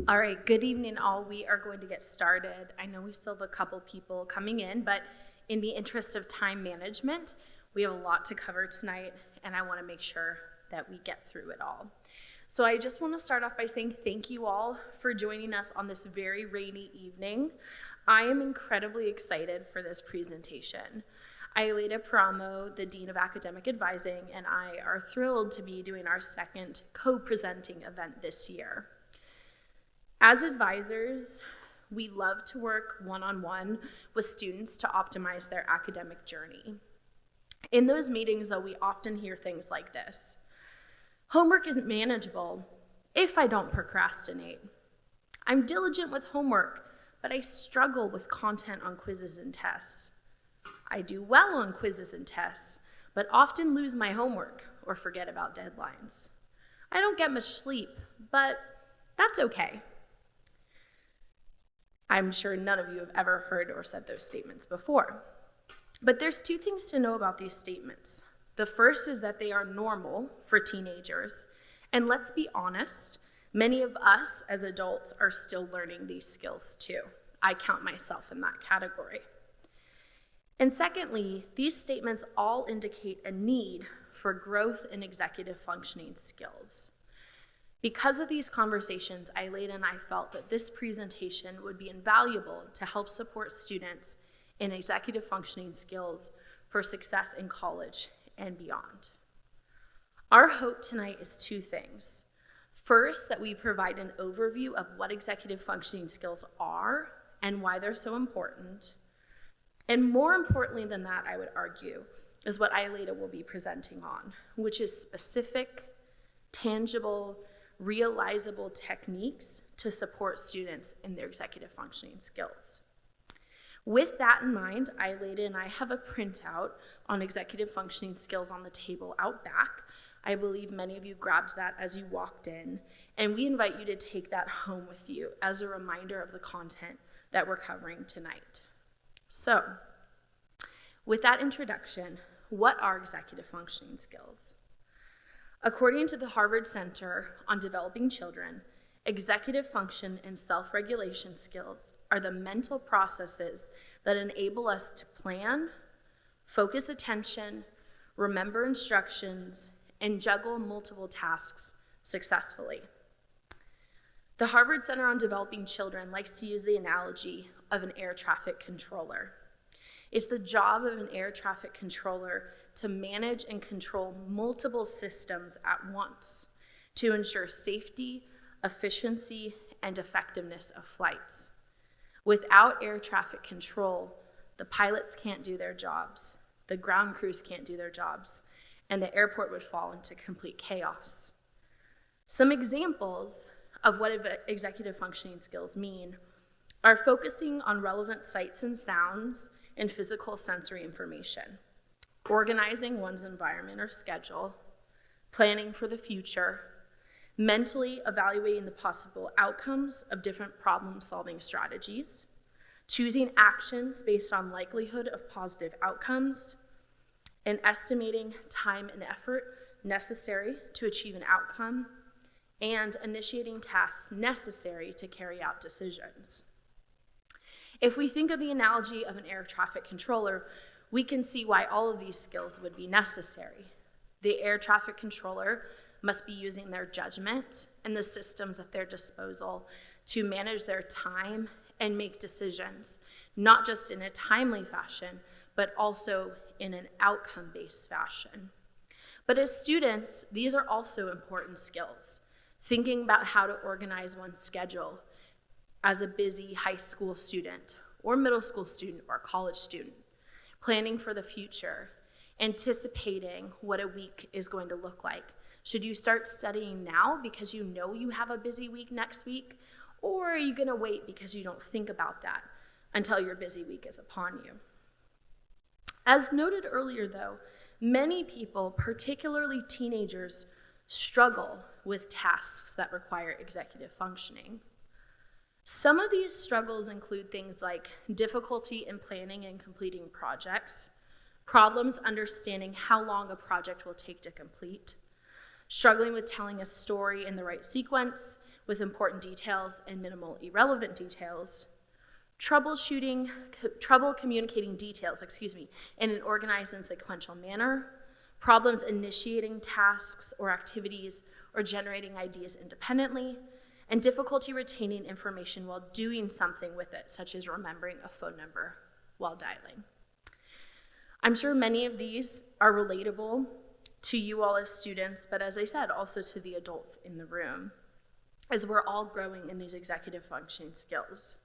All right, good evening all. We are going to get started. I know we still have a couple people coming in, but in the interest of time management, we have a lot to cover tonight, and I want to make sure that we get through it all. So I just want to start off by saying thank you all for joining us on this very rainy evening. I am incredibly excited for this presentation. Aelita Paramo, the Dean of Academic Advising, and I are thrilled to be doing our second co-presenting event this year. As advisors, we love to work one-on-one with students to optimize their academic journey. In those meetings, though, we often hear things like this. Homework isn't manageable if I don't procrastinate. I'm diligent with homework, but I struggle with content on quizzes and tests. I do well on quizzes and tests, but often lose my homework or forget about deadlines. I don't get much sleep, but that's okay. I'm sure none of you have ever heard or said those statements before. But there's two things to know about these statements. The first is that they are normal for teenagers. And let's be honest, many of us as adults are still learning these skills too. I count myself in that category. And secondly, these statements all indicate a need for growth in executive functioning skills. Because of these conversations, Aelita and I felt that this presentation would be invaluable to help support students in executive functioning skills for success in college and beyond. Our hope tonight is two things. First, that we provide an overview of what executive functioning skills are and why they're so important. And more importantly than that, I would argue, is what Aelita will be presenting on, which is specific, tangible, realizable techniques to support students in their executive functioning skills. With that in mind, Aelita and I have a printout on executive functioning skills on the table out back. I believe many of you grabbed that as you walked in, and we invite you to take that home with you as a reminder of the content that we're covering tonight. So, with that introduction, what are executive functioning skills? According to the Harvard Center on Developing Children, executive function and self-regulation skills are the mental processes that enable us to plan, focus attention, remember instructions, and juggle multiple tasks successfully. The Harvard Center on Developing Children likes to use the analogy of an air traffic controller. It's the job of an air traffic controller to manage and control multiple systems at once to ensure safety, efficiency, and effectiveness of flights. Without air traffic control, the pilots can't do their jobs, the ground crews can't do their jobs, and the airport would fall into complete chaos. Some examples of what executive functioning skills mean are focusing on relevant sights and sounds and physical sensory information, organizing one's environment or schedule, planning for the future, mentally evaluating the possible outcomes of different problem-solving strategies, choosing actions based on likelihood of positive outcomes, and estimating time and effort necessary to achieve an outcome, and initiating tasks necessary to carry out decisions. If we think of the analogy of an air traffic controller, we can see why all of these skills would be necessary. The air traffic controller must be using their judgment and the systems at their disposal to manage their time and make decisions, not just in a timely fashion, but also in an outcome-based fashion. But as students, these are also important skills. Thinking about how to organize one's schedule as a busy high school student or middle school student or college student, planning for the future, anticipating what a week is going to look like. Should you start studying now because you know you have a busy week next week, or are you going to wait because you don't think about that until your busy week is upon you? As noted earlier though, many people, particularly teenagers, struggle with tasks that require executive functioning. Some of these struggles include things like difficulty in planning and completing projects, problems understanding how long a project will take to complete, struggling with telling a story in the right sequence with important details and minimal irrelevant details, trouble communicating details, in an organized and sequential manner, problems initiating tasks or activities or generating ideas independently, and difficulty retaining information while doing something with it, such as remembering a phone number while dialing. I'm sure many of these are relatable to you all as students, but as I said, also to the adults in the room, as we're all growing in these executive functioning skills.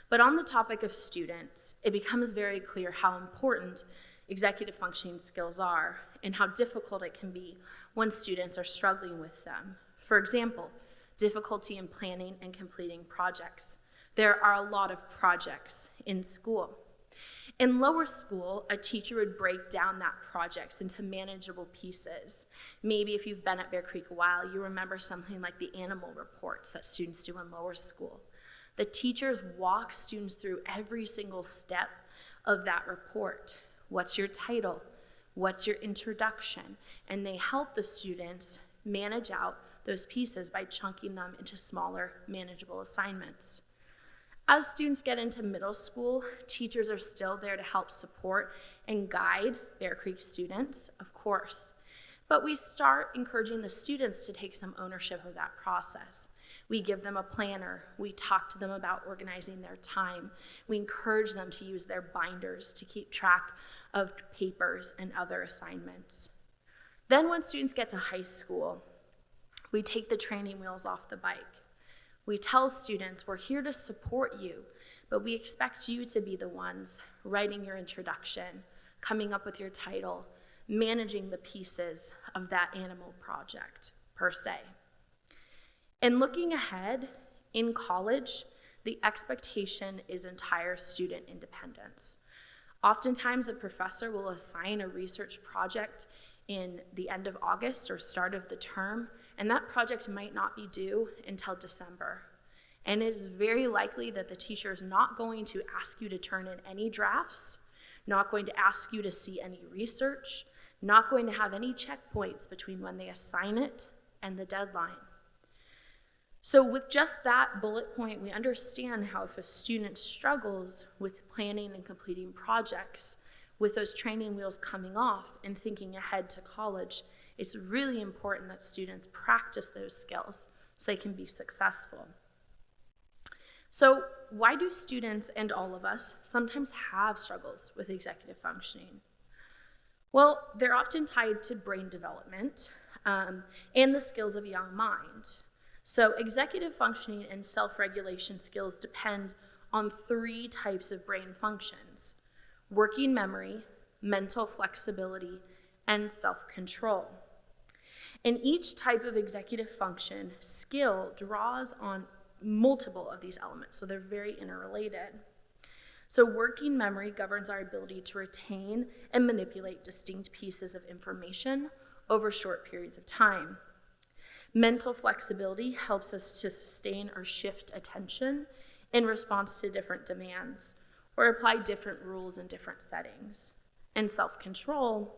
But on the topic of students, it becomes very clear how important executive functioning skills are and how difficult it can be when students are struggling with them. For example, difficulty in planning and completing projects. There are a lot of projects in school. In lower school, a teacher would break down that projects into manageable pieces. Maybe if you've been at Bear Creek a while, you remember something like the animal reports that students do in lower school. The teachers walk students through every single step of that report. What's your title? What's your introduction? And they help the students manage out those pieces by chunking them into smaller, manageable assignments. As students get into middle school, teachers are still there to help support and guide Bear Creek students, of course. But we start encouraging the students to take some ownership of that process. We give them a planner. We talk to them about organizing their time. We encourage them to use their binders to keep track of papers and other assignments. Then when students get to high school, we take the training wheels off the bike. We tell students, we're here to support you, but we expect you to be the ones writing your introduction, coming up with your title, managing the pieces of that animal project, per se. And looking ahead, in college, the expectation is entire student independence. Oftentimes, a professor will assign a research project in the end of August or start of the term, and that project might not be due until December. And it is very likely that the teacher is not going to ask you to turn in any drafts, not going to ask you to see any research, not going to have any checkpoints between when they assign it and the deadline. So with just that bullet point, we understand how if a student struggles with planning and completing projects, with those training wheels coming off and thinking ahead to college, it's really important that students practice those skills so they can be successful. So why do students and all of us sometimes have struggles with executive functioning? Well, they're often tied to brain development and the skills of a young mind. So executive functioning and self-regulation skills depend on 3 types of brain functions: working memory, mental flexibility, and self-control. And each type of executive function skill draws on multiple of these elements, so they're very interrelated. So working memory governs our ability to retain and manipulate distinct pieces of information over short periods of time. Mental flexibility helps us to sustain or shift attention in response to different demands or apply different rules in different settings. And self-control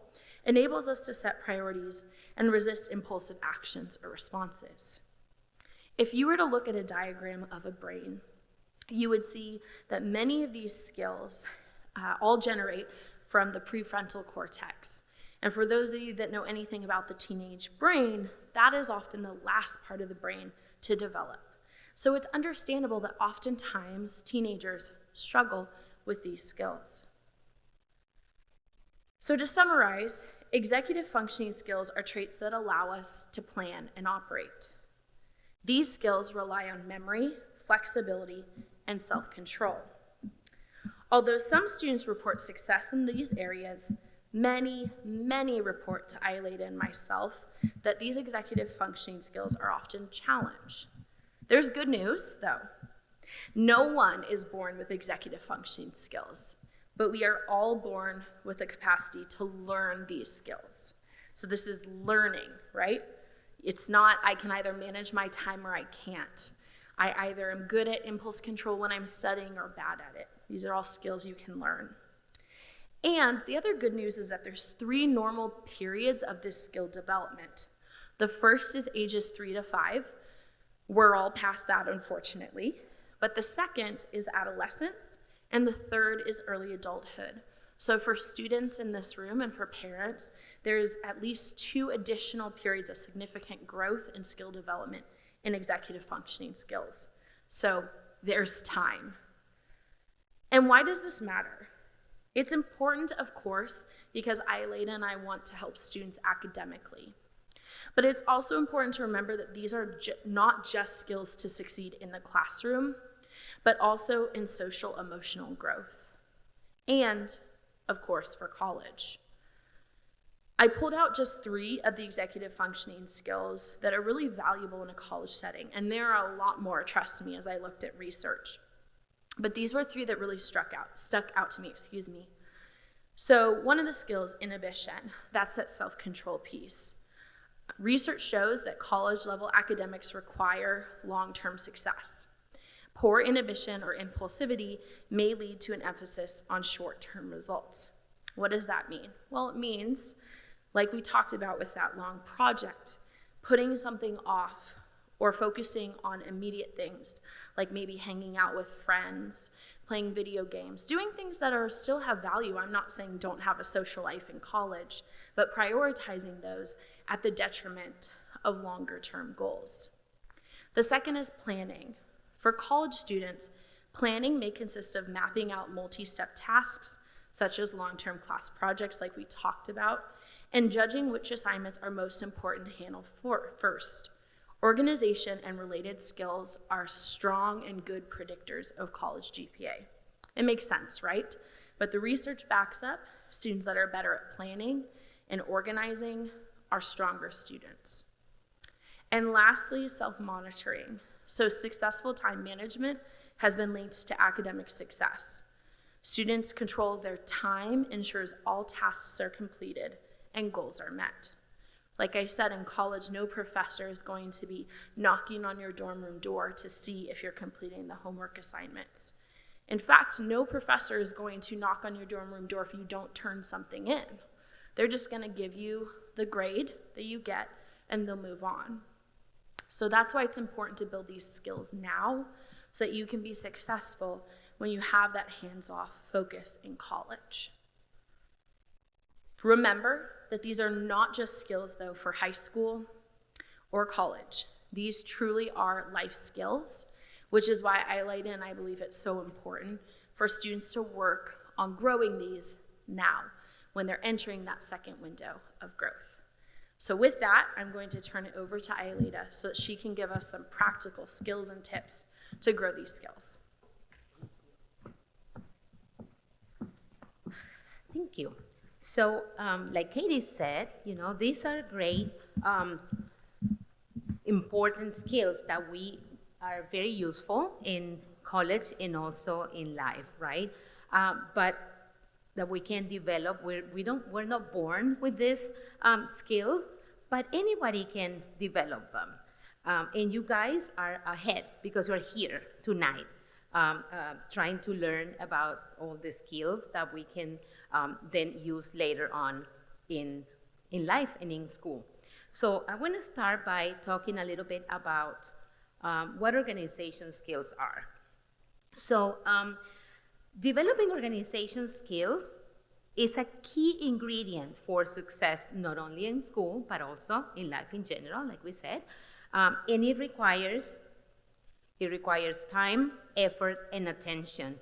enables us to set priorities and resist impulsive actions or responses. If you were to look at a diagram of a brain, you would see that many of these skills all generate from the prefrontal cortex. And for those of you that know anything about the teenage brain, that is often the last part of the brain to develop. So it's understandable that oftentimes teenagers struggle with these skills. So to summarize, executive functioning skills are traits that allow us to plan and operate. These skills rely on memory, flexibility, and self-control. Although some students report success in these areas, many report to Aileta and myself that these executive functioning skills are often challenged. There's good news, though. No one is born with executive functioning skills, but we are all born with the capacity to learn these skills. So this is learning, right? It's not, I can either manage my time or I can't. I either am good at impulse control when I'm studying or bad at it. These are all skills you can learn. And the other good news is that there's 3 normal periods of this skill development. The first is ages 3 to 5, We're all past that, unfortunately. But the second is adolescence, and the third is early adulthood. So for students in this room and for parents, there's at least 2 additional periods of significant growth and skill development in executive functioning skills. So there's time. And why does this matter? It's important, of course, because Aeleda and I want to help students academically. But it's also important to remember that these are not just skills to succeed in the classroom, but also in social emotional growth. And, of course, for college. I pulled out just 3 of the executive functioning skills that are really valuable in a college setting, and there are a lot more, trust me, as I looked at research. But these were 3 that really stuck out to me. So one of the skills, inhibition, that's that self-control piece. Research shows that college-level academics require long-term success. Poor inhibition or impulsivity may lead to an emphasis on short-term results. What does that mean? Well, it means, like we talked about with that long project, putting something off or focusing on immediate things, like maybe hanging out with friends, playing video games, doing things that still have value. I'm not saying don't have a social life in college, but prioritizing those at the detriment of longer-term goals. The second is planning. For college students, planning may consist of mapping out multi-step tasks, such as long-term class projects like we talked about, and judging which assignments are most important to handle first. Organization and related skills are strong and good predictors of college GPA. It makes sense, right? But the research backs up students that are better at planning and organizing are stronger students. And lastly, self-monitoring. So successful time management has been linked to academic success. Students' control of their time ensures all tasks are completed and goals are met. Like I said, in college, no professor is going to be knocking on your dorm room door to see if you're completing the homework assignments. In fact, no professor is going to knock on your dorm room door if you don't turn something in. They're just going to give you the grade that you get, and they'll move on. So that's why it's important to build these skills now so that you can be successful when you have that hands-off focus in college. Remember that these are not just skills, though, for high school or college. These truly are life skills, which is why Aeleda and I believe it's so important for students to work on growing these now when they're entering that second window of growth. So with that, I'm going to turn it over to Aeleda so that she can give us some practical skills and tips to grow these skills. Thank you. So, like Katie said, these are great, important skills that we are very useful in college and also in life, right? But that we can develop. We're not born with these skills, but anybody can develop them. And you guys are ahead because you're here tonight, trying to learn about all the skills that we can then use later on in life and in school. So I want to start by talking a little bit about what organization skills are. So developing organization skills is a key ingredient for success, not only in school, but also in life in general, like we said. And it requires time, effort, and attention.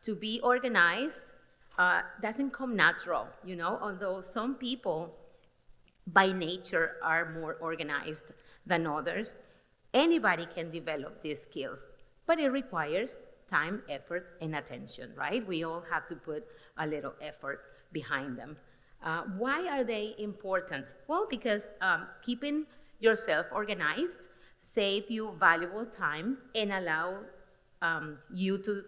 To be organized doesn't come natural, although some people by nature are more organized than others. Anybody can develop these skills, but it requires time, effort, and attention, right? We all have to put a little effort behind them. Why are they important? Well, because keeping yourself organized saves you valuable time and allows you to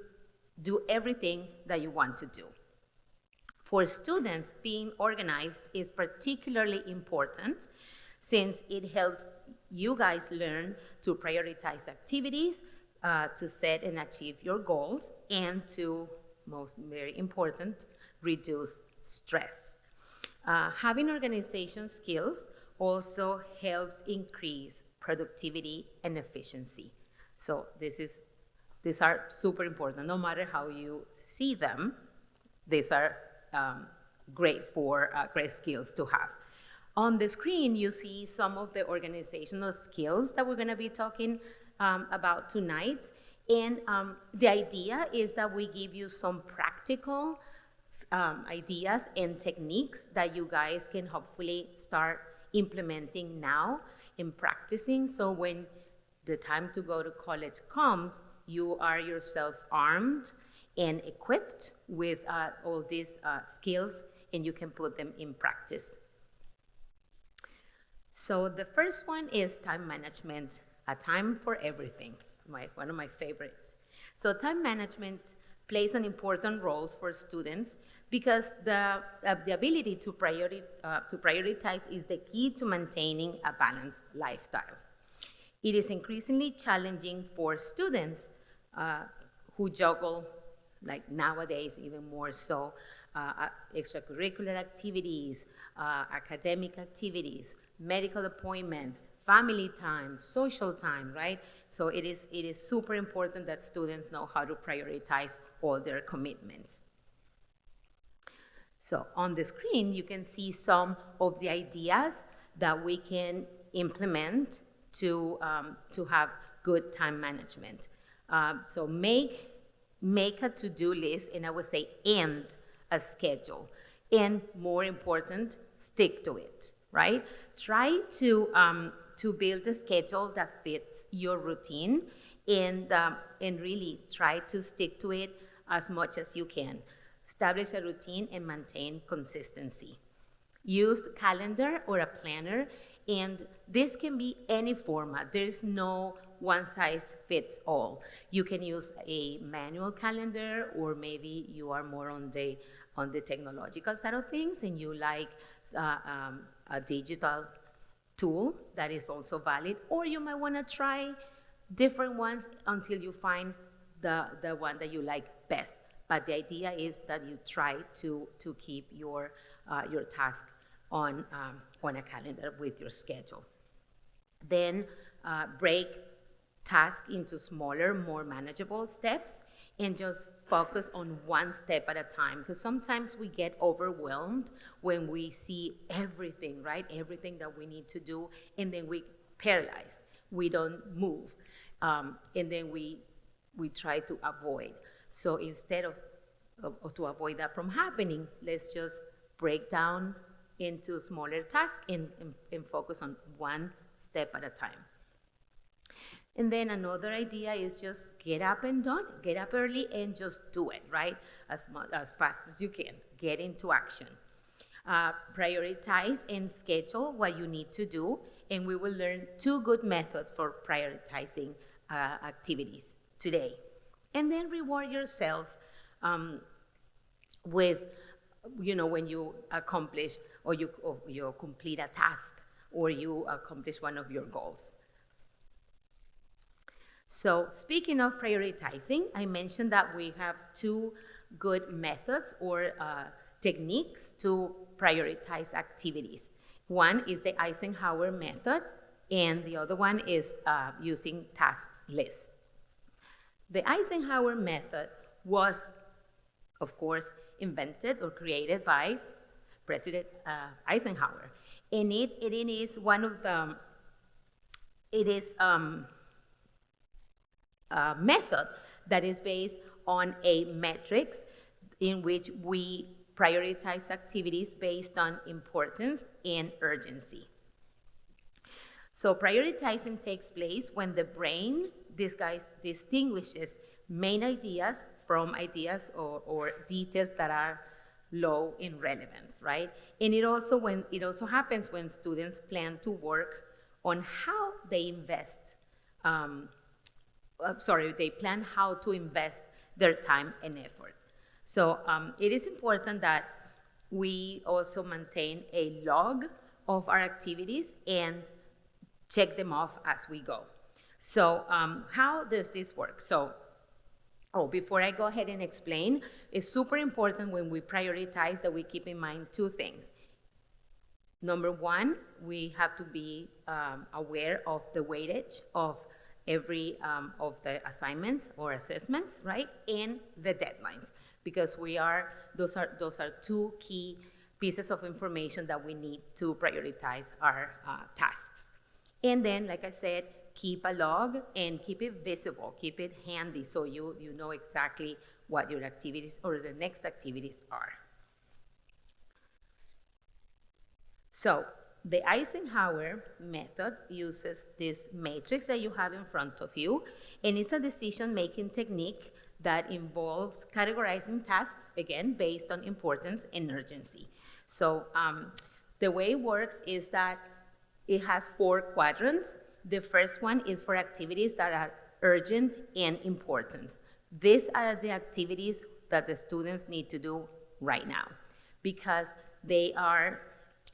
do everything that you want to do. For students, being organized is particularly important since it helps you guys learn to prioritize activities, to set and achieve your goals, and to, very important, reduce stress. Having organization skills also helps increase productivity, and efficiency. So these are super important. No matter how you see them, these are great skills to have. On the screen, you see some of the organizational skills that we're going to be talking about tonight. And the idea is that we give you some practical ideas and techniques that you guys can hopefully start implementing now and practicing. So when the time to go to college comes, you are yourself armed and equipped with all these skills, and you can put them in practice. So the first one is time management, a time for everything, one of my favorites. So time management plays an important role for students because the ability to prioritize is the key to maintaining a balanced lifestyle. It is increasingly challenging for students who juggle, like nowadays even more so, extracurricular activities, academic activities, medical appointments, family time, social time, right? So it is super important that students know how to prioritize all their commitments. So on the screen, you can see some of the ideas that we can implement to have good time management. So make a to-do list, and I would say and a schedule. And more important, stick to it, right? Try to build a schedule that fits your routine, and really try to stick to it as much as you can. Establish a routine and maintain consistency. Use a calendar or a planner, and this can be any format. There's no one size fits all. You can use a manual calendar, or maybe you are more on the technological side of things and you like a digital tool that is also valid, or you might want to try different ones until you find the one that you like best. But the idea is that you try to keep your task on a calendar with your schedule. Then break tasks into smaller, more manageable steps, and just focus on one step at a time, because sometimes we get overwhelmed when we see everything, right? Everything that we need to do, and then we paralyze. We don't move, and then we try to avoid. So instead of to avoid that from happening, let's just break down into smaller tasks and focus on one step at a time. And then another idea is just get up and done. Get up early and just do it, right? As fast as you can. Get into action. Prioritize and schedule what you need to do, and we will learn 2 good methods for prioritizing activities today. And then reward yourself with, when you accomplish or you complete a task or you accomplish one of your goals. So speaking of prioritizing, I mentioned that we have 2 good methods or techniques to prioritize activities. One is the Eisenhower method, and the other one is using task lists. The Eisenhower method was, of course, invented or created by President Eisenhower, and it is one of the, a method that is based on a matrix in which we prioritize activities based on importance and urgency. So prioritizing takes place when the brain distinguishes main ideas from ideas or details that are low in relevance, right? And it also happens when students plan to work on how they invest. They plan how to invest their time and effort. So it is important that we also maintain a log of our activities and check them off as we go. So how does this work? So, before I go ahead and explain, it's super important when we prioritize that we keep in mind 2 things. Number one, we have to be aware of the weightage of every of the assignments or assessments, right, and the deadlines, because those are two key pieces of information that we need to prioritize our tasks. And then, like I said, keep a log and keep it visible, keep it handy so you know exactly what your activities or the next activities are. So the Eisenhower method uses this matrix that you have in front of you, and it's a decision-making technique that involves categorizing tasks, again, based on importance and urgency. So the way it works is that it has 4 quadrants. The first one is for activities that are urgent and important. These are the activities that the students need to do right now because they are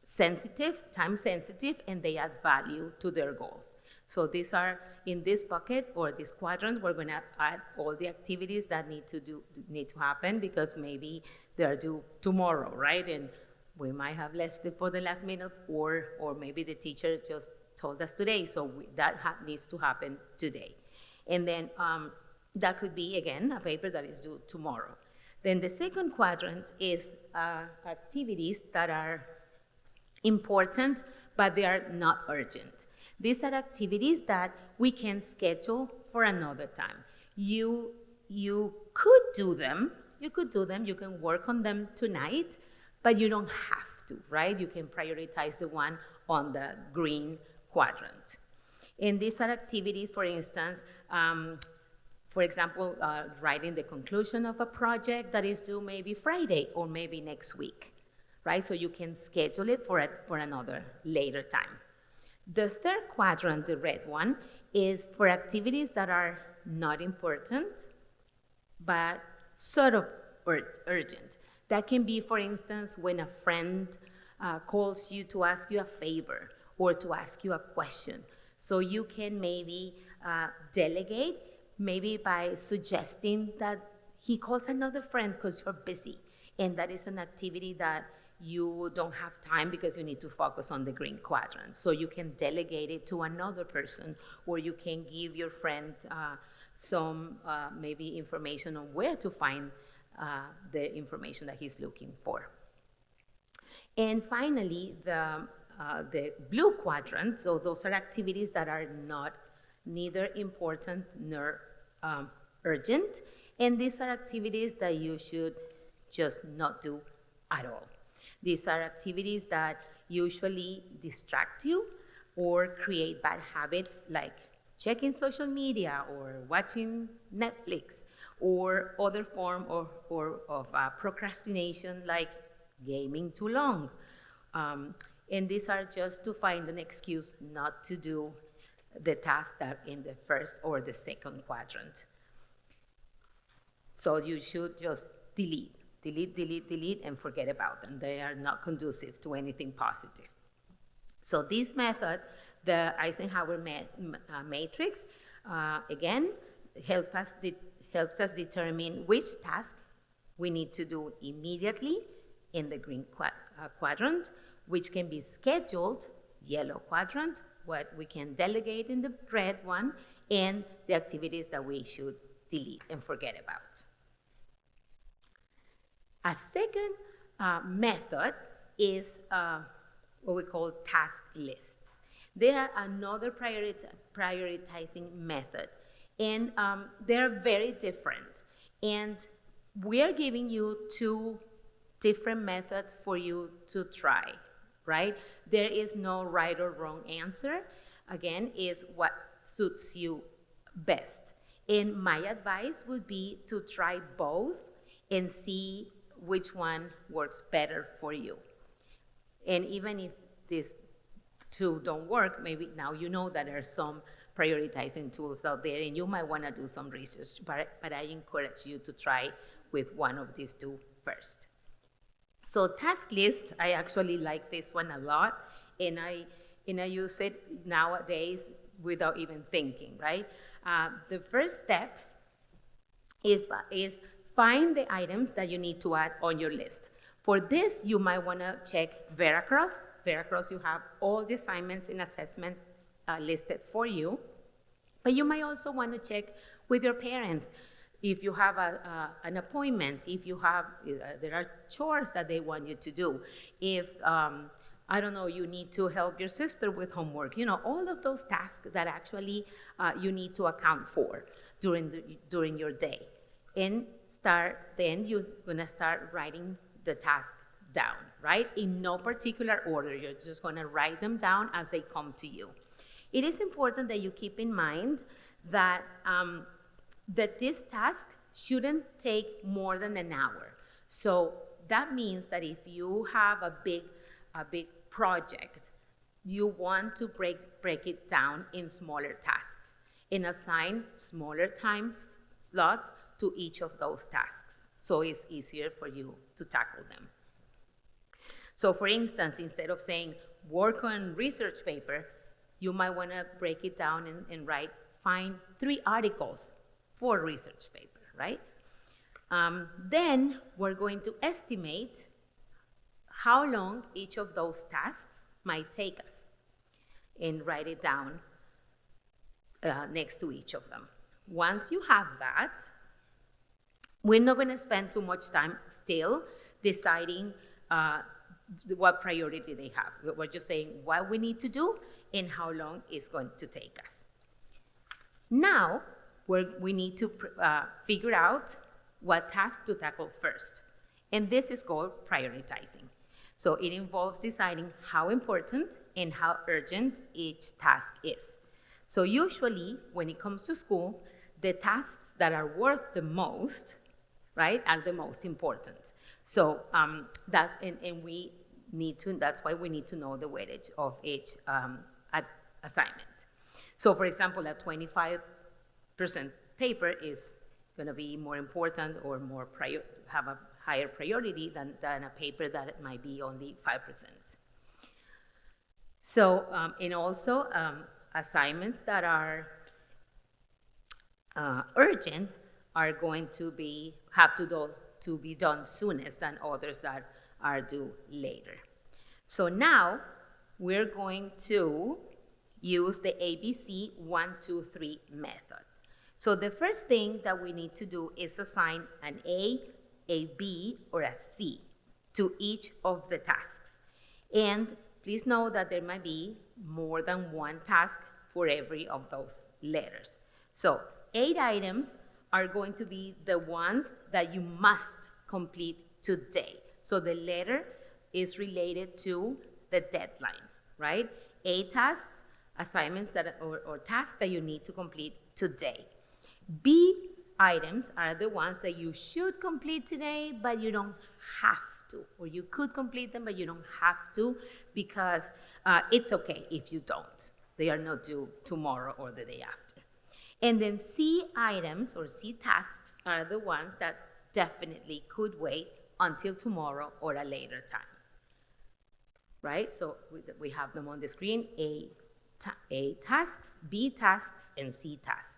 sensitive, time sensitive, and they add value to their goals. So these are in this bucket or this quadrant. We're going to add all the activities that need to happen because maybe they are due tomorrow, right? And we might have left it for the last minute, or maybe the teacher just told us today, so that needs to happen today. And then that could be, again, a paper that is due tomorrow. Then the second quadrant is activities that are important, but they are not urgent. These are activities that we can schedule for another time. You could do them, you can work on them tonight, but you don't have to, right? You can prioritize the one on the green quadrant. And these are activities, for instance, for example, writing the conclusion of a project that is due maybe Friday or maybe next week, right? So you can schedule it for another later time. The third quadrant, the red one, is for activities that are not important, but sort of urgent. That can be, for instance, when a friend calls you to ask you a favor or to ask you a question. So you can maybe delegate, maybe by suggesting that he calls another friend because you're busy. And that is an activity that you don't have time because you need to focus on the green quadrant. So you can delegate it to another person, or you can give your friend some maybe information on where to find the information that he's looking for. And finally, the blue quadrant, so those are activities that are neither important nor urgent, and these are activities that you should just not do at all. These are activities that usually distract you or create bad habits like checking social media or watching Netflix or other form of procrastination like gaming too long. And these are just to find an excuse not to do the task that in the first or the second quadrant. So you should just delete, and forget about them. They are not conducive to anything positive. So this method, the Eisenhower matrix, again, helps us determine which task we need to do immediately in the green quadrant, which can be scheduled, yellow quadrant, what we can delegate in the red one, and the activities that we should delete and forget about. A second method is what we call task lists. They are another prioritizing method, and they're very different. And we are giving you 2 different methods for you to try, right? There is no right or wrong answer. Again, is what suits you best. And my advice would be to try both and see which one works better for you. And even if these 2 don't work, maybe now you know that there are some prioritizing tools out there and you might want to do some research, but I encourage you to try with one of these 2 first. So task list, I actually like this one a lot, and I use it nowadays without even thinking, right? The first step is find the items that you need to add on your list. For this, you might want to check Veracross. Veracruz, you have all the assignments and assessments listed for you. But you might also want to check with your parents if you have an appointment, if you have, there are chores that they want you to do, if, I don't know, you need to help your sister with homework, all of those tasks that actually you need to account for during your day. And then you're gonna start writing the task down, right? In no particular order, you're just gonna write them down as they come to you. It is important that you keep in mind that, that this task shouldn't take more than an hour. So that means that if you have a big project, you want to break it down in smaller tasks and assign smaller time slots to each of those tasks, so it's easier for you to tackle them. So for instance, instead of saying work on research paper, you might want to break it down and find 3 articles for research paper, right? Then we're going to estimate how long each of those tasks might take us and write it down next to each of them. Once you have that, we're not going to spend too much time still deciding what priority they have. We're just saying what we need to do and how long it's going to take us. Now, we need to figure out what task to tackle first. And this is called prioritizing. So it involves deciding how important and how urgent each task is. So usually, when it comes to school, the tasks that are worth the most, right, are the most important. So that's why we need to know the weightage of each assignment. So for example, a 25% paper is going to be more important or have a higher priority than a paper that might be only 5%. So, and also assignments that are urgent are going to have to be done soonest than others that are due later. So now we're going to use the ABC 1, 2, 3 method. So the first thing that we need to do is assign an A B, or a C to each of the tasks. And please know that there might be more than one task for every of those letters. So 8 items are going to be the ones that you must complete today. So the letter is related to the deadline, right? 8 tasks, assignments or tasks that you need to complete today. B items are the ones that you should complete today, but you don't have to. Or you could complete them, but you don't have to, because it's okay if you don't. They are not due tomorrow or the day after. And then C items or C tasks are the ones that definitely could wait until tomorrow or a later time. Right? So we have them on the screen, A tasks, B tasks, and C tasks.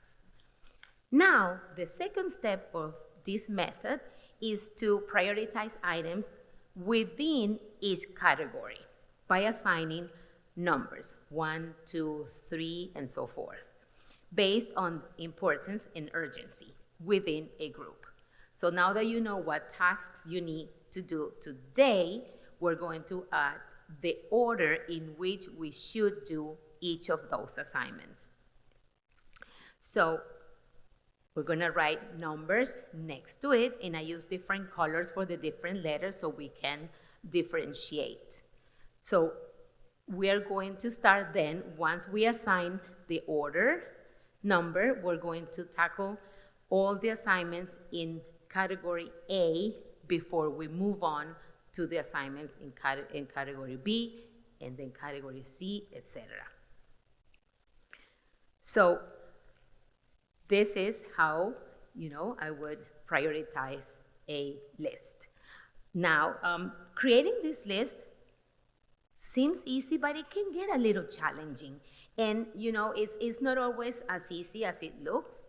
Now, the second step of this method is to prioritize items within each category by assigning numbers, 1, 2, 3, and so forth, based on importance and urgency within a group. So now that you know what tasks you need to do today, we're going to add the order in which we should do each of those assignments. So we're going to write numbers next to it, and I use different colors for the different letters so we can differentiate. So we are going to start then, once we assign the order number, we're going to tackle all the assignments in category A before we move on to the assignments in category B, and then category C, etc. So this is how, I would prioritize a list. Now, creating this list seems easy, but it can get a little challenging. And, it's not always as easy as it looks.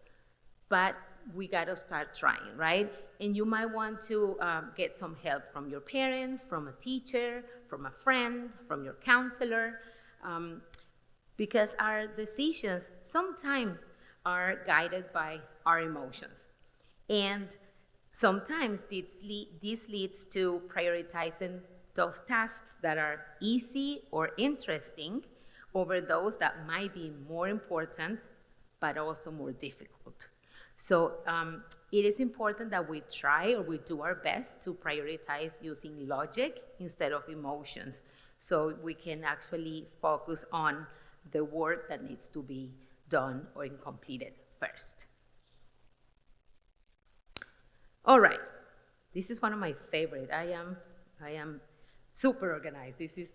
but we got to start trying, right? And you might want to get some help from your parents, from a teacher, from a friend, from your counselor, because our decisions sometimes are guided by our emotions. And sometimes this leads to prioritizing those tasks that are easy or interesting over those that might be more important, but also more difficult. So it is important that we try or we do our best to prioritize using logic instead of emotions, so we can actually focus on the work that needs to be done or completed first. All right, this is one of my favorite. I am super organized. This is,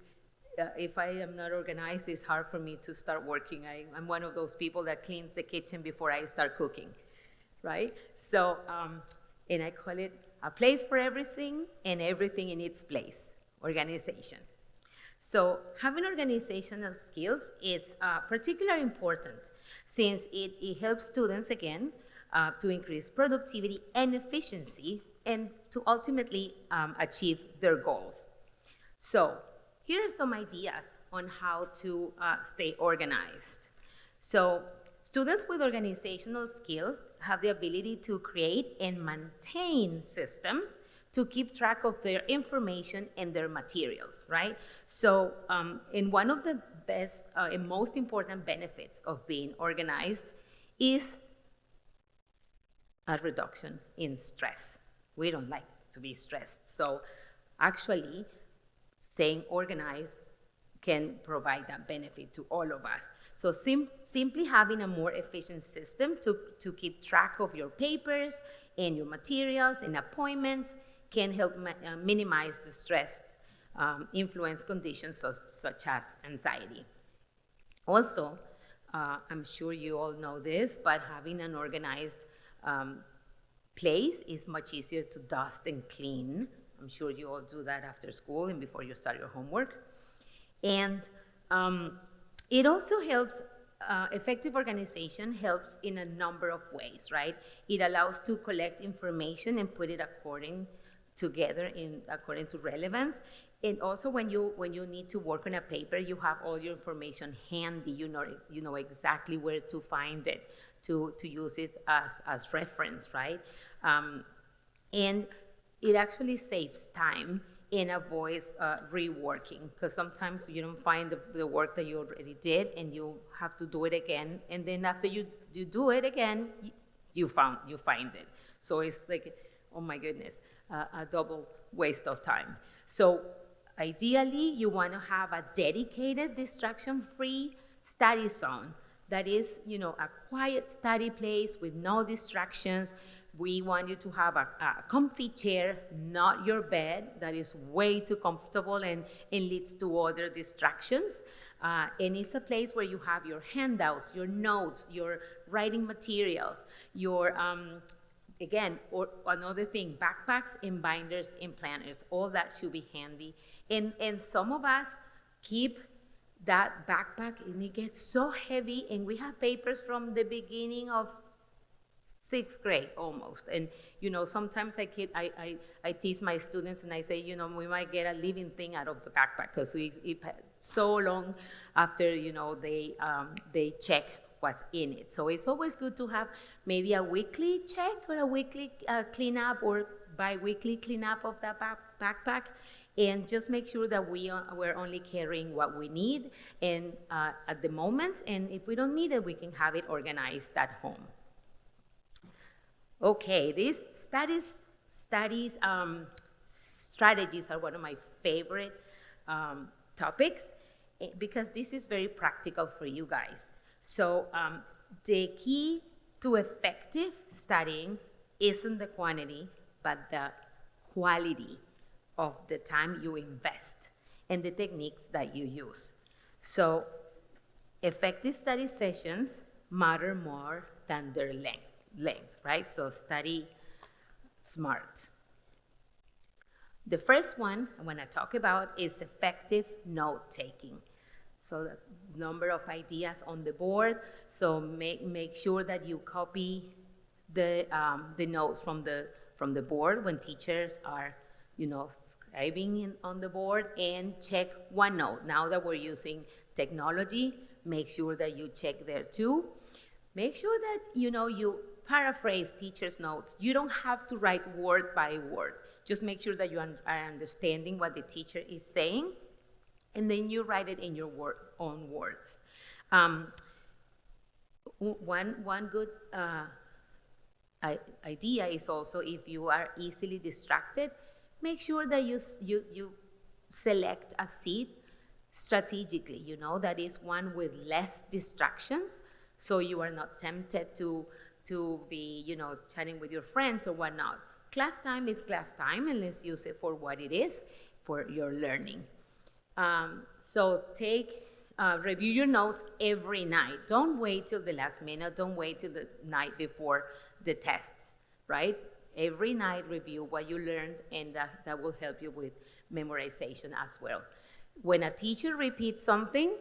if I am not organized, it's hard for me to start working. I'm one of those people that cleans the kitchen before I start cooking, right? So, and I call it a place for everything and everything in its place, organization. So having organizational skills is particularly important, since it helps students, again, to increase productivity and efficiency and to ultimately achieve their goals. So here are some ideas on how to stay organized. So students with organizational skills have the ability to create and maintain systems to keep track of their information and their materials, right? So, and one of the best and most important benefits of being organized is a reduction in stress. We don't like to be stressed. So actually, staying organized can provide that benefit to all of us. So simply having a more efficient system to keep track of your papers and your materials and appointments can help minimize the stress influence conditions such as anxiety. Also, I'm sure you all know this, but having an organized place is much easier to dust and clean. I'm sure you all do that after school and before you start your homework. And it also helps, effective organization helps in a number of ways, right? It allows to collect information and put it according to relevance. And also when you need to work on a paper, you have all your information handy. You know exactly where to find it, to use it as reference, right? And it actually saves time and avoids reworking, because sometimes you don't find the work that you already did and you have to do it again, and then after you do it again, you find it. So it's like, oh my goodness, a double waste of time. So ideally, you want to have a dedicated distraction-free study zone that is, a quiet study place with no distractions. We want you to have a comfy chair, not your bed, that is way too comfortable and leads to other distractions. And it's a place where you have your handouts, your notes, your writing materials, your, again, or another thing, backpacks and binders and planners. All that should be handy. And some of us keep that backpack and it gets so heavy, and we have papers from the beginning of 6th grade almost. And sometimes I tease my students and I say, we might get a living thing out of the backpack, because it so long after they check what's in it. So it's always good to have maybe a weekly check or a weekly cleanup or bi-weekly cleanup of that backpack, and just make sure that we're only carrying what we need and at the moment, and if we don't need it, we can have it organized at home. Okay, these strategies are one of my favorite topics, because this is very practical for you guys. So the key to effective studying isn't the quantity, but the quality of the time you invest and the techniques that you use. So effective study sessions matter more than their length, right? So study smart. The first one I want to talk about is effective note-taking. So the number of ideas on the board, so make sure that you copy the notes from the board when teachers are, scribing on the board, and check OneNote. Now that we're using technology, make sure that you check there too. Make sure that, you paraphrase teacher's notes. You don't have to write word by word. Just make sure that you are understanding what the teacher is saying, and then you write it in your own words. One good idea is also, if you are easily distracted, make sure that you select a seat strategically, that is one with less distractions, so you are not tempted to be, chatting with your friends or whatnot. Class time is class time, and let's use it for what it is, for your learning. So review your notes every night. Don't wait till the last minute. Don't wait till the night before the test, right? Every night review what you learned, and that will help you with memorization as well. When a teacher repeats something,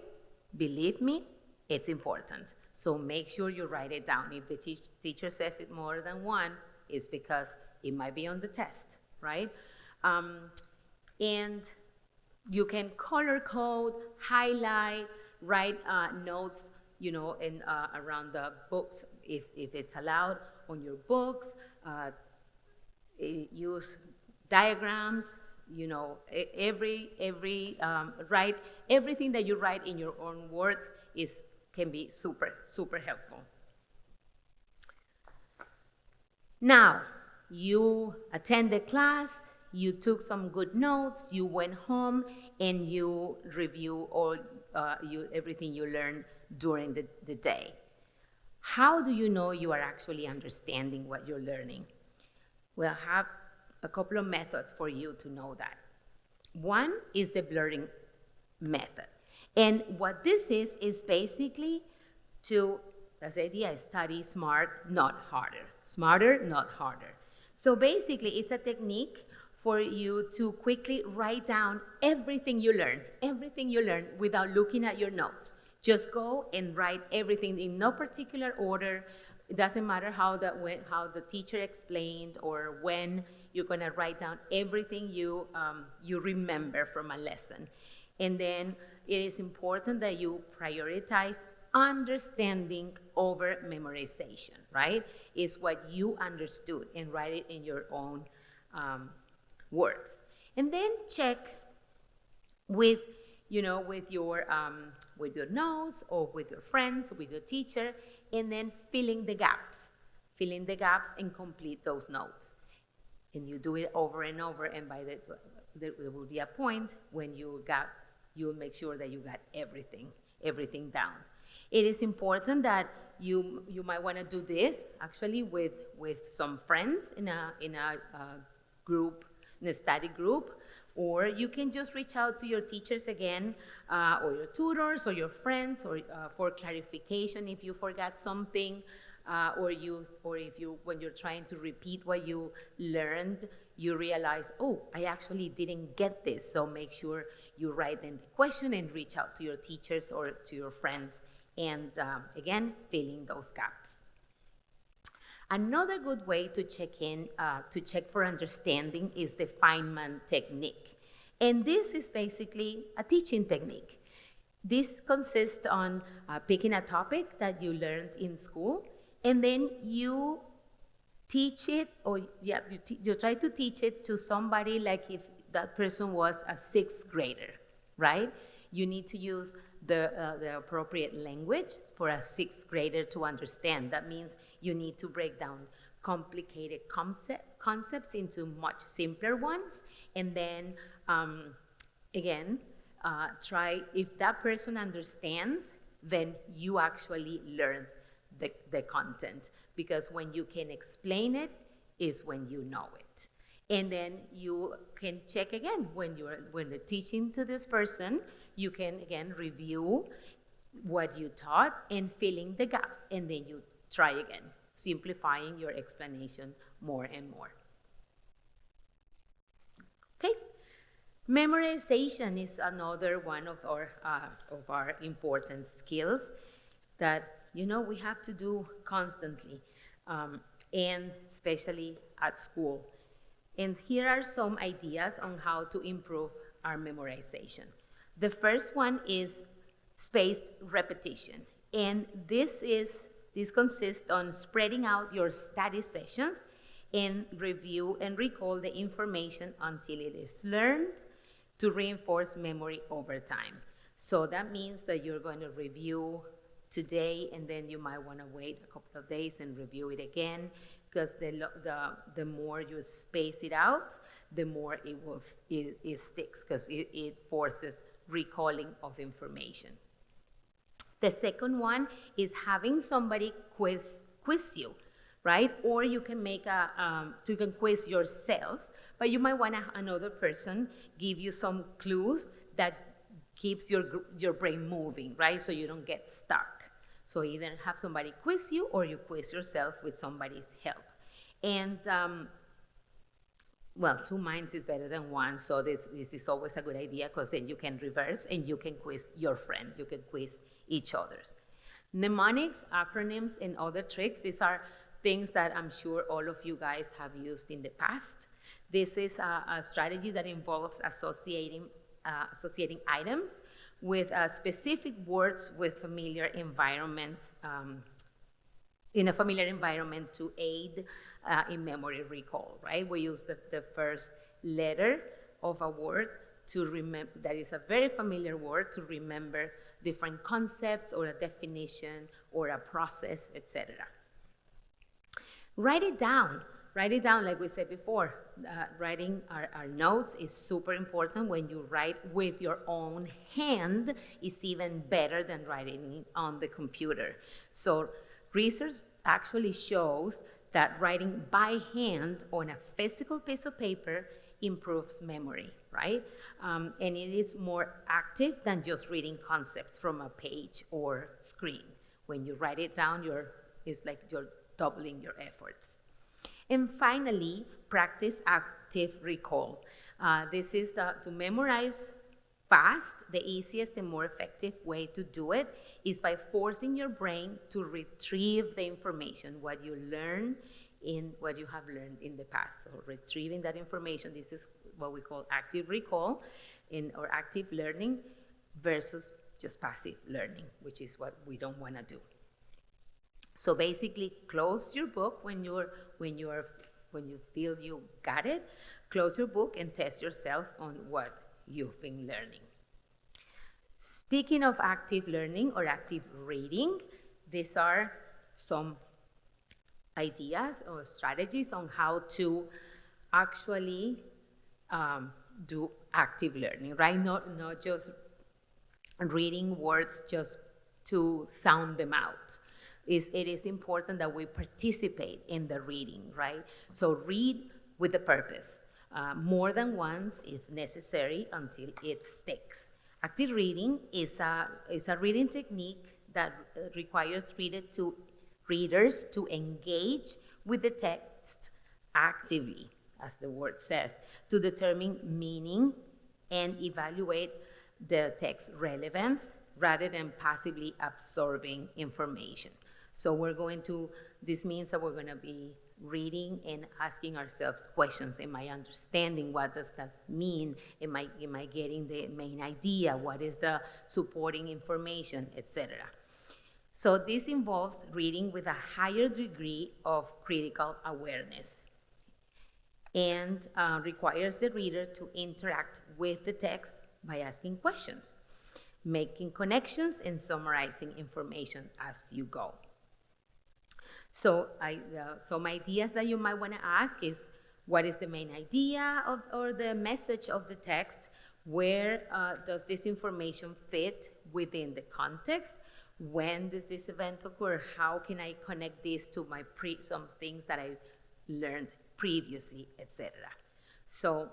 believe me, it's important. So make sure you write it down. If the teacher says it more than one, it's because it might be on the test, right? And you can color code, highlight, write notes, around the books, if it's allowed, on your books. Use diagrams, write everything that you write in your own words can be super, super helpful. Now, you attended class, you took some good notes, you went home, and you review everything you learned during the day. How do you know you are actually understanding what you're learning? Well, I have a couple of methods for you to know that. One is the blurring method. And what this is basically that's the idea, study smart, not harder. Smarter, not harder. So basically, it's a technique for you to quickly write down everything you learn without looking at your notes. Just go and write everything in no particular order. It doesn't matter how the teacher explained or when. You're going to write down everything you remember from a lesson. And then it is important that you prioritize understanding over memorization, right? It's what you understood, and write it in your own words. And then check with your notes, or with your friends, with your teacher, and then fill in the gaps and complete those notes. And you do it over and over, and there will be a point when you'll make sure that you got everything down. It is important that you might want to do this actually with some friends in a group, in a study group, or you can just reach out to your teachers again, or your tutors, or your friends, or for clarification if you forgot something, or if when you're trying to repeat what you learned, you realize, oh, I actually didn't get this. So make sure you write in the question and reach out to your teachers or to your friends, and again, filling those gaps. Another good way to check for understanding is the Feynman technique. And this is basically a teaching technique. This consists on picking a topic that you learned in school, and then you teach it, you try to teach it to somebody, like if that person was a 6th grader, right? You need to use the appropriate language for a 6th grader to understand. That means you need to break down complicated concepts into much simpler ones, and then try, if that person understands, then you actually learn the content, because when you can explain it is when you know it. And then you can check again when you're teaching to this person. You can again review what you taught and filling the gaps, and then you try again, simplifying your explanation more and more. Okay, memorization is another one of our important skills that we have to do constantly. and especially at school. And here are some ideas on how to improve our memorization. The first one is spaced repetition. And this consists on spreading out your study sessions and review and recall the information until it is learned to reinforce memory over time. So that means that you're going to review today, and then you might want to wait a couple of days and review it again, because the more you space it out, the more it sticks, because it forces recalling of information. The second one is having somebody quiz you, right? Or you can make you can quiz yourself, but you might want another person give you some clues that keeps your brain moving, right? So you don't get stuck. So either have somebody quiz you, or you quiz yourself with somebody's help. And well, two minds is better than one, so this is always a good idea, because then you can reverse and you can quiz your friend, you can quiz each other's. Mnemonics, acronyms, and other tricks, these are things that I'm sure all of you guys have used in the past. This is a strategy that involves associating items with specific words with familiar environments, in a familiar environment, to aid in memory recall, right? We use the first letter of a word to remember, that is a very familiar word, to remember different concepts or a definition or a process, etc. Write it down. Write it down, like we said before. Writing our notes is super important. When you write with your own hand, it's even better than writing on the computer. So research actually shows that writing by hand on a physical piece of paper improves memory, right? And it is more active than just reading concepts from a page or screen. When you write it down, it's like you're doubling your efforts. And finally, practice active recall. This is to memorize fast. The easiest and more effective way to do it is by forcing your brain to retrieve the information, what you have learned in the past. So retrieving that information, this is what we call active recall or active learning, versus just passive learning, which is what we don't want to do. So basically, close your book when you feel you got it. Close your book and test yourself on what you've been learning. Speaking of active learning or active reading, these are some ideas or strategies on how to actually do active learning, right? Not just reading words just to sound them out. It is important that we participate in the reading, right? So read with a purpose, more than once if necessary, until it sticks. Active reading is a reading technique that requires readers to engage with the text actively, as the word says, to determine meaning and evaluate the text's relevance, rather than passively absorbing information. So this means that we're going to be reading and asking ourselves questions. Am I understanding? What does that mean? Am I getting the main idea? What is the supporting information, etc.? So this involves reading with a higher degree of critical awareness, and requires the reader to interact with the text by asking questions, making connections, and summarizing information as you go. So some ideas that you might want to ask is, what is the main idea or the message of the text? Where does this information fit within the context? When does this event occur? How can I connect this to some things that I learned previously, etc.? So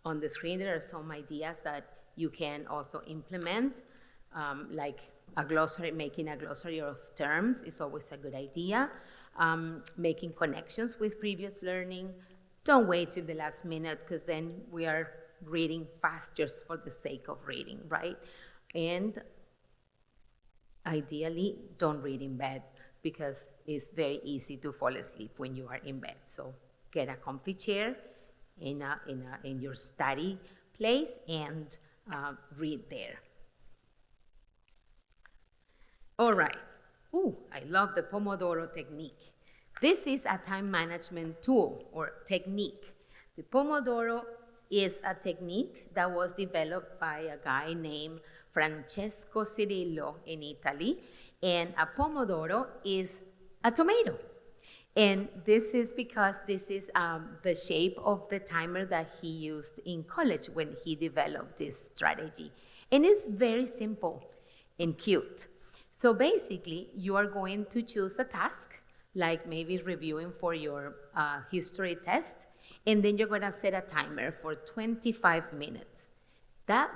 on the screen, there are some ideas that you can also implement, like making a glossary of terms is always a good idea. Making connections with previous learning. Don't wait till the last minute, because then we are reading fast just for the sake of reading, right? And ideally, don't read in bed, because it's very easy to fall asleep when you are in bed. So get a comfy chair in your study place and read there. All right. Ooh, I love the Pomodoro technique. This is a time management tool or technique. The Pomodoro is a technique that was developed by a guy named Francesco Cirillo in Italy, and a Pomodoro is a tomato. And this is because this is the shape of the timer that he used in college when he developed this strategy. And it's very simple and cute. So basically, you are going to choose a task, like maybe reviewing for your history test, and then you're going to set a timer for 25 minutes.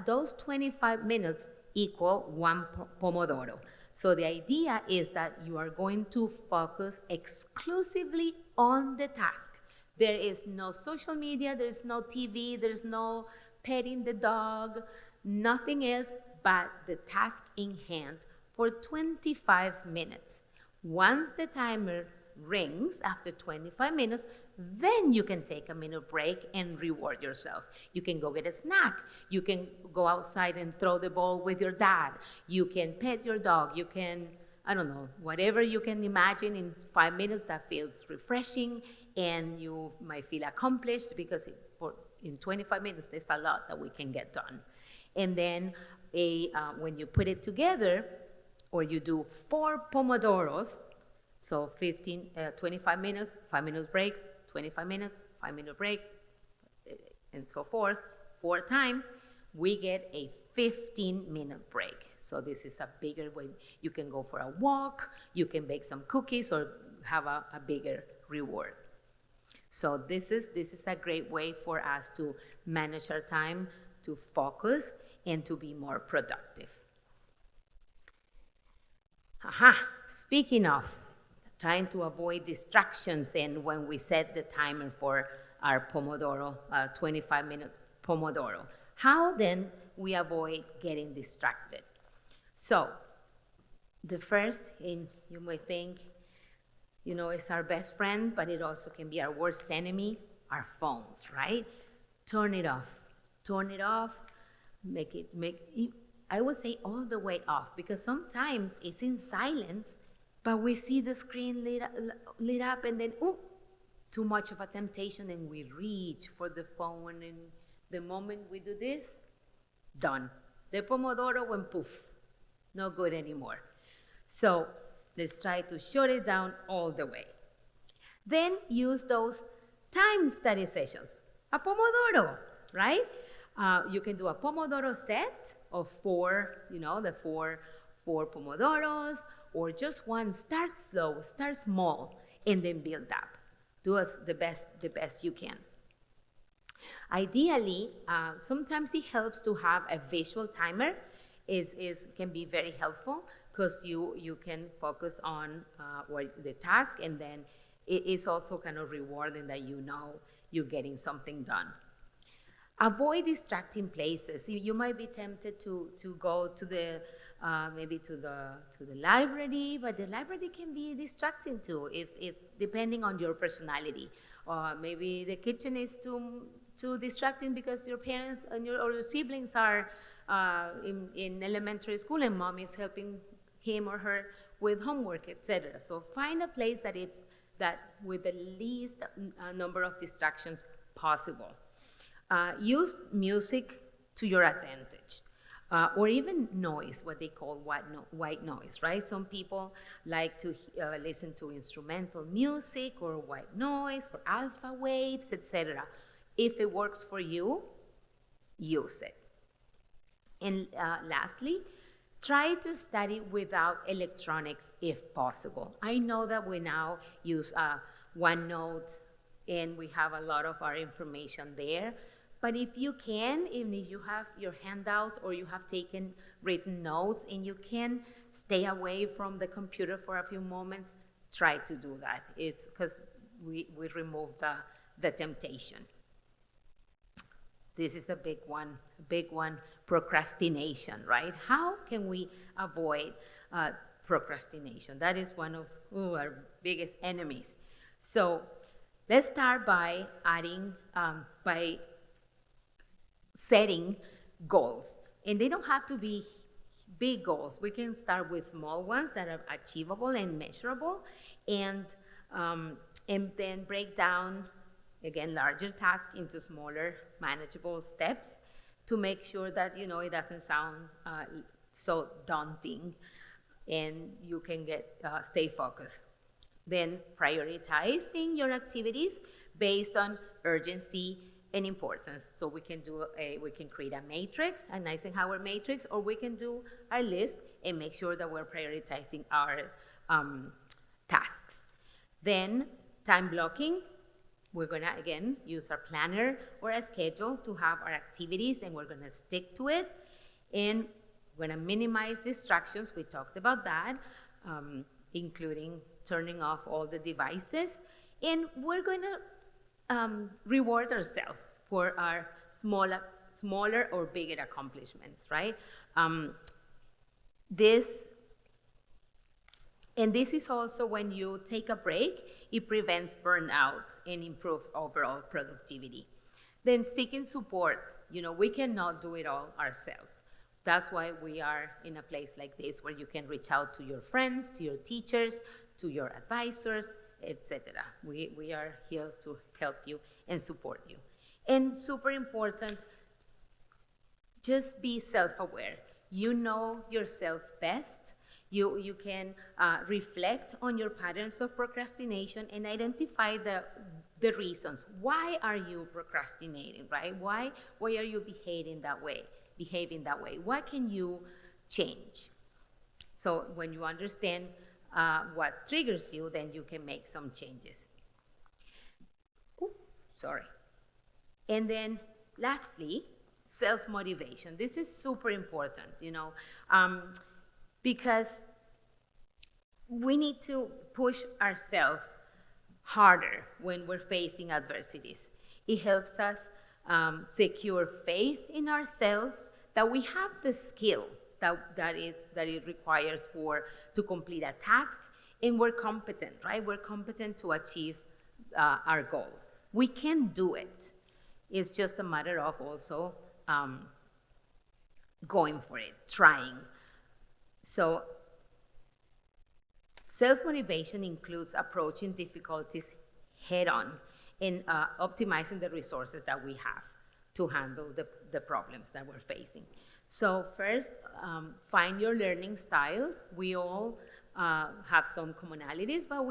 Those 25 minutes equal one Pomodoro. So the idea is that you are going to focus exclusively on the task. There is no social media, there's no TV, there's no petting the dog, nothing else but the task in hand for 25 minutes. Once the timer rings after 25 minutes, then you can take a minute break and reward yourself. You can go get a snack. You can go outside and throw the ball with your dad. You can pet your dog. You can, I don't know, whatever you can imagine in 5 minutes that feels refreshing, and you might feel accomplished because in 25 minutes there's a lot that we can get done. And then when you put it together, or you do 4 Pomodoros, so 25 minutes, 5 minutes breaks, 25 minutes, 5-minute breaks, and so forth, 4 times, we get a 15-minute break. So this is a bigger way. You can go for a walk, you can bake some cookies, or have a bigger reward. So this is a great way for us to manage our time, to focus, and to be more productive. Speaking of trying to avoid distractions, and when we set the timer for our Pomodoro, 25-minute Pomodoro, how then we avoid getting distracted? So the first, and you may think, it's our best friend, but it also can be our worst enemy, our phones, right? Turn it off. Turn it off. Make it, I would say all the way off, because sometimes it's in silence, but we see the screen lit up, and then, too much of a temptation, and we reach for the phone, and the moment we do this, done. The Pomodoro went poof, no good anymore. So let's try to shut it down all the way. Then use those time study sessions. A Pomodoro, right? You can do a Pomodoro set of 4, the four Pomodoros, or just one. Start slow, start small, and then build up. Do the best you can. Ideally, sometimes it helps to have a visual timer. Can be very helpful, because you can focus on the task, and then it is also kind of rewarding that you're getting something done. Avoid distracting places. You might be tempted to go to the maybe to the library, but the library can be distracting too, if depending on your personality. Or maybe the kitchen is too distracting because your parents and your siblings are in elementary school, and mom is helping him or her with homework, etc. So find a place that with the least number of distractions possible. Use music to your advantage, or even noise, what they call white noise, right? Some people like to listen to instrumental music or white noise or alpha waves, etc. If it works for you, use it. And lastly, try to study without electronics if possible. I know that we now use OneNote, and we have a lot of our information there. But if you can, even if you have your handouts or you have taken written notes and you can stay away from the computer for a few moments, try to do that. It's because we remove the temptation. This is a big one, procrastination, right? How can we avoid procrastination. That is one of our biggest enemies. So let's start by by setting goals. And they don't have to be big goals. We can start with small ones that are achievable and measurable, and then break down, again, larger tasks into smaller, manageable steps to make sure that, it doesn't sound so daunting and you can stay focused. Then prioritizing your activities based on urgency and importance. So we can create a matrix, an Eisenhower matrix, or we can do our list and make sure that we're prioritizing our tasks. Then time blocking. We're gonna, again, use our planner or a schedule to have our activities, and we're gonna stick to it. And we're gonna minimize distractions. We talked about that, including turning off all the devices. And we're gonna reward ourselves for our smaller or bigger accomplishments, right? This is also, when you take a break, it prevents burnout and improves overall productivity. Then seeking support. We cannot do it all ourselves. That's why we are in a place like this, where you can reach out to your friends, to your teachers, to your advisors, etc. We are here to help you and support you. And super important, just be self-aware. You know yourself best. You can reflect on your patterns of procrastination and identify the reasons. Why are you procrastinating, right? Why are you behaving that way? What can you change? So when you understand what triggers you, then you can make some changes. And then lastly, self-motivation. This is super important, because we need to push ourselves harder when we're facing adversities. It helps us secure faith in ourselves that we have the skill that it requires to complete a task, and we're competent, right? We're competent to achieve our goals. We can do it. It's just a matter of also going for it, trying. So self-motivation includes approaching difficulties head-on and optimizing the resources that we have to handle the problems that we're facing. So first, find your learning styles. We all have some commonalities, but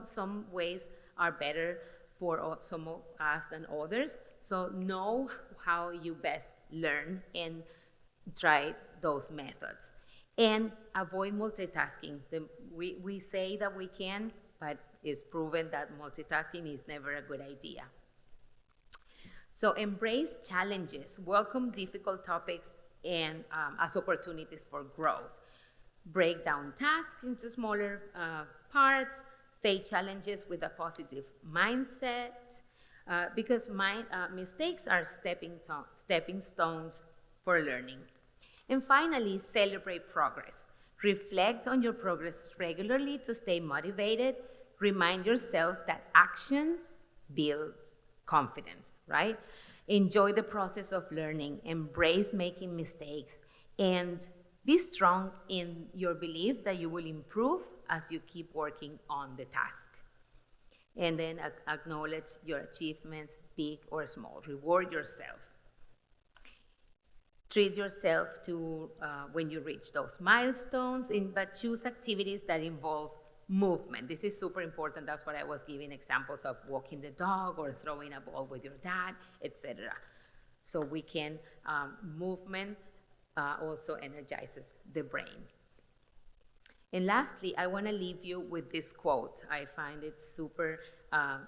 some ways are better for some of us than others. So know how you best learn and try those methods. And avoid multitasking. We say that we can, but it's proven that multitasking is never a good idea. So embrace challenges, welcome difficult topics, and as opportunities for growth. Break down tasks into smaller parts, face challenges with a positive mindset, because mistakes are stepping stones for learning. And finally, celebrate progress. Reflect on your progress regularly to stay motivated. Remind yourself that actions build confidence, right? Enjoy the process of learning. Embrace making mistakes. And be strong in your belief that you will improve as you keep working on the task. And then acknowledge your achievements, big or small. Reward yourself. Treat yourself to when you reach those milestones, but choose activities that involve movement. This is super important. That's what I was giving examples of: walking the dog or throwing a ball with your dad, etc. So we can, movement also energizes the brain. And lastly, I want to leave you with this quote. I find it super,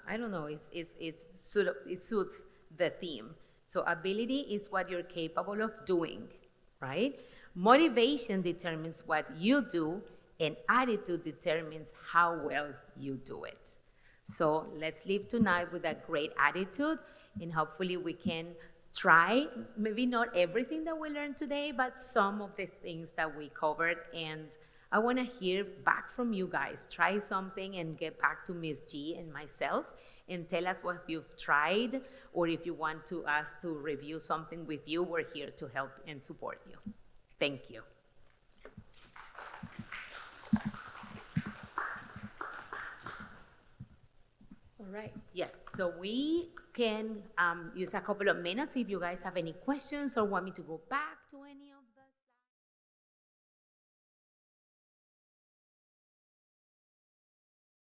it suits the theme. So ability is what you're capable of doing, right? Motivation determines what you do, and attitude determines how well you do it. So let's live tonight with a great attitude, and hopefully we can try, maybe not everything that we learned today, but some of the things that we covered, and I want to hear back from you guys. Try something and get back to Ms. G and myself and tell us what you've tried, or if you want to us to review something with you, we're here to help and support you. Thank you. All right, yes, so we can use a couple of minutes if you guys have any questions or want me to go back to any of